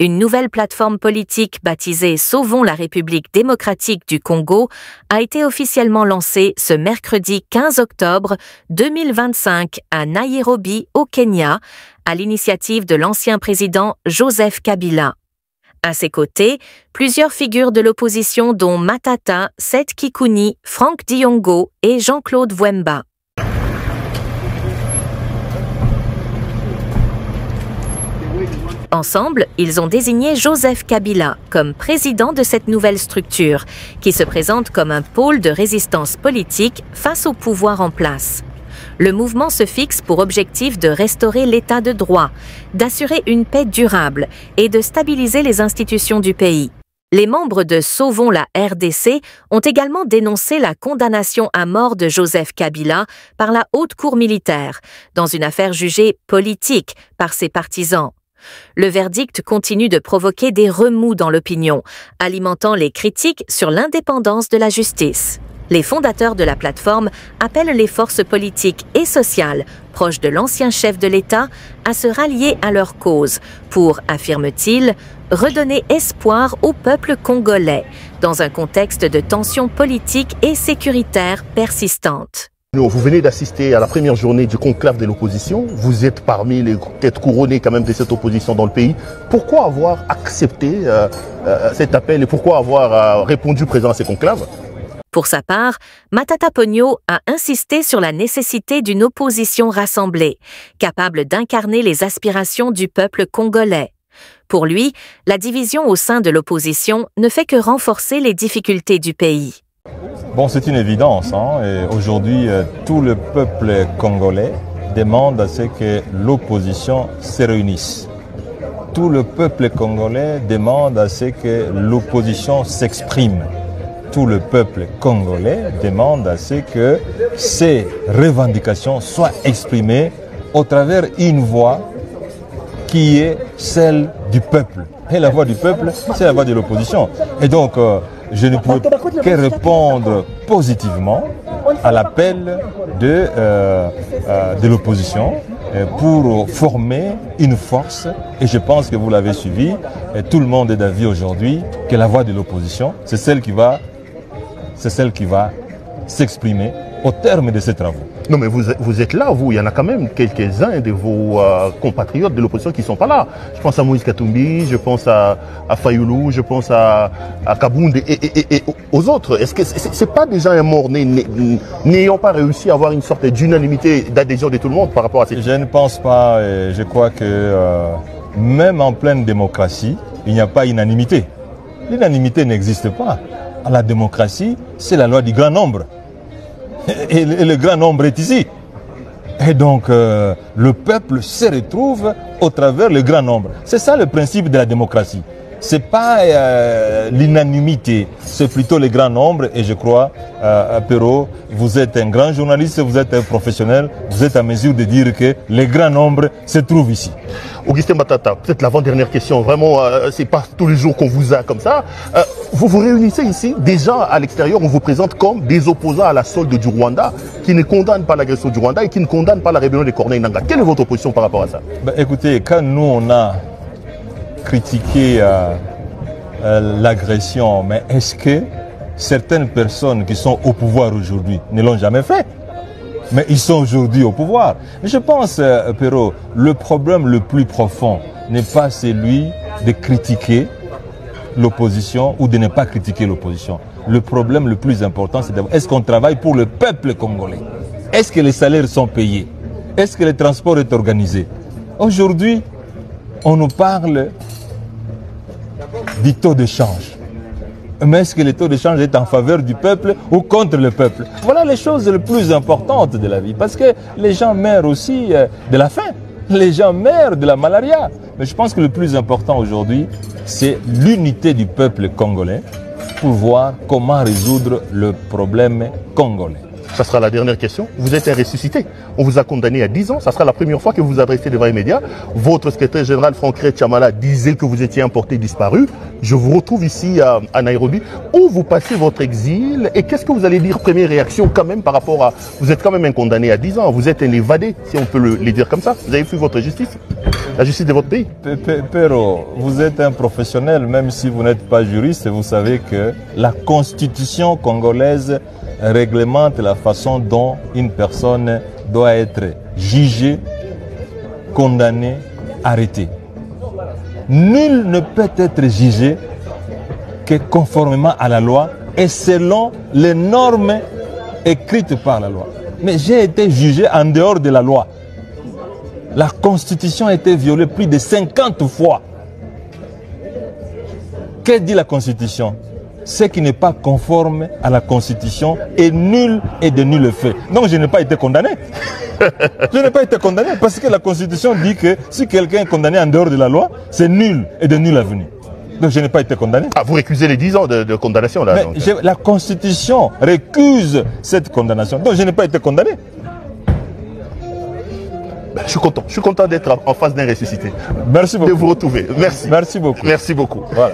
Une nouvelle plateforme politique baptisée Sauvons la République démocratique du Congo a été officiellement lancée ce mercredi 15 octobre 2025 à Nairobi, au Kenya, à l'initiative de l'ancien président Joseph Kabila. À ses côtés, plusieurs figures de l'opposition dont Matata, Seth Kikuni, Frank Diongo et Jean-Claude Wemba. Ensemble, ils ont désigné Joseph Kabila comme président de cette nouvelle structure, qui se présente comme un pôle de résistance politique face au pouvoir en place. Le mouvement se fixe pour objectif de restaurer l'état de droit, d'assurer une paix durable et de stabiliser les institutions du pays. Les membres de Sauvons la RDC ont également dénoncé la condamnation à mort de Joseph Kabila par la Haute Cour militaire, dans une affaire jugée politique par ses partisans. Le verdict continue de provoquer des remous dans l'opinion, alimentant les critiques sur l'indépendance de la justice. Les fondateurs de la plateforme appellent les forces politiques et sociales proches de l'ancien chef de l'État à se rallier à leur cause pour, affirment-ils, redonner espoir au peuple congolais dans un contexte de tensions politiques et sécuritaires persistantes. Vous venez d'assister à la première journée du conclave de l'opposition. Vous êtes parmi les têtes couronnées quand même de cette opposition dans le pays. Pourquoi avoir accepté cet appel et pourquoi avoir répondu présent à ces conclaves? Pour sa part, Matata Ponyo a insisté sur la nécessité d'une opposition rassemblée, capable d'incarner les aspirations du peuple congolais. Pour lui, la division au sein de l'opposition ne fait que renforcer les difficultés du pays. Bon, c'est une évidence. Aujourd'hui, tout le peuple congolais demande à ce que l'opposition se réunisse. Tout le peuple congolais demande à ce que l'opposition s'exprime. Tout le peuple congolais demande à ce que ces revendications soient exprimées au travers d'une voix qui est celle du peuple. Et la voix du peuple, c'est la voix de l'opposition. Et donc, je ne peux que répondre positivement à l'appel de l'opposition pour former une force. Et je pense que vous l'avez suivi. Et tout le monde est d'avis aujourd'hui que la voix de l'opposition, c'est celle qui va s'exprimer au terme de ces travaux. Non mais vous êtes là, vous, il y en a quand même quelques-uns de vos compatriotes de l'opposition qui ne sont pas là. Je pense à Moïse Katumbi, je pense à Fayoulou, je pense à Kabound et aux autres. Est-ce que c'est pas déjà un mort n'ayant pas réussi à avoir une sorte d'unanimité, d'adhésion de tout le monde par rapport à ces... Je ne pense pas, je crois que même en pleine démocratie, il n'y a pas unanimité. L'unanimité n'existe pas. La démocratie, c'est la loi du grand nombre. Et le grand nombre est ici. Et donc, le peuple se retrouve au travers le grand nombre. C'est ça le principe de la démocratie. Ce n'est pas l'unanimité, c'est plutôt le grand nombre. Et je crois, Perrault, vous êtes un grand journaliste, vous êtes un professionnel, vous êtes à mesure de dire que le grand nombre se trouve ici. Augustin Matata, peut-être l'avant-dernière question, vraiment, c'est pas tous les jours qu'on vous a comme ça. Vous vous réunissez ici, déjà à l'extérieur, on vous présente comme des opposants à la solde du Rwanda, qui ne condamnent pas l'agression du Rwanda et qui ne condamnent pas la rébellion des Corneilles Nangaa. Quelle est votre position par rapport à ça? Écoutez, quand nous on a critiqué l'agression, mais est-ce que certaines personnes qui sont au pouvoir aujourd'hui ne l'ont jamais fait? Mais ils sont aujourd'hui au pouvoir. Je pense, Perrault, le problème le plus profond n'est pas celui de critiquer l'opposition ou de ne pas critiquer l'opposition. Le problème le plus important, c'est est-ce qu'on travaille pour le peuple congolais? Est-ce que les salaires sont payés? Est-ce que le transport est organisé? Aujourd'hui, on nous parle du taux de change. Mais est-ce que le taux de change est en faveur du peuple ou contre le peuple? Voilà les choses les plus importantes de la vie. Parce que les gens meurent aussi de la faim. Les gens meurent de la malaria. Mais je pense que le plus important aujourd'hui, c'est l'unité du peuple congolais pour voir comment résoudre le problème congolais. Ça sera la dernière question. Vous êtes un ressuscité. On vous a condamné à 10 ans. Ça sera la première fois que vous vous adressez devant les médias. Votre secrétaire général, Franck Chamala, disait que vous étiez emporté, disparu. Je vous retrouve ici à Nairobi. Où vous passez votre exil et qu'est-ce que vous allez dire, première réaction quand même par rapport à... Vous êtes quand même un condamné à 10 ans. Vous êtes un évadé, si on peut le dire comme ça. Vous avez fui votre justice, la justice de votre pays. Pero, vous êtes un professionnel, même si vous n'êtes pas juriste, vous savez que la constitution congolaise réglemente la façon dont une personne doit être jugée, condamnée, arrêtée. Nul ne peut être jugé que conformément à la loi et selon les normes écrites par la loi. Mais j'ai été jugé en dehors de la loi. La Constitution a été violée plus de 50 fois. Que dit la Constitution? Ce qui n'est pas conforme à la Constitution est nul et de nul fait. Donc je n'ai pas été condamné. Je n'ai pas été condamné parce que la Constitution dit que si quelqu'un est condamné en dehors de la loi, c'est nul et de nul avenir. Donc je n'ai pas été condamné. Ah, vous récusez les 10 ans de condamnation là. Mais la Constitution récuse cette condamnation. Donc je n'ai pas été condamné. Ben, je suis content d'être en face d'un ressuscité. Merci beaucoup. De vous retrouver. Merci. Merci beaucoup. Merci beaucoup. Voilà.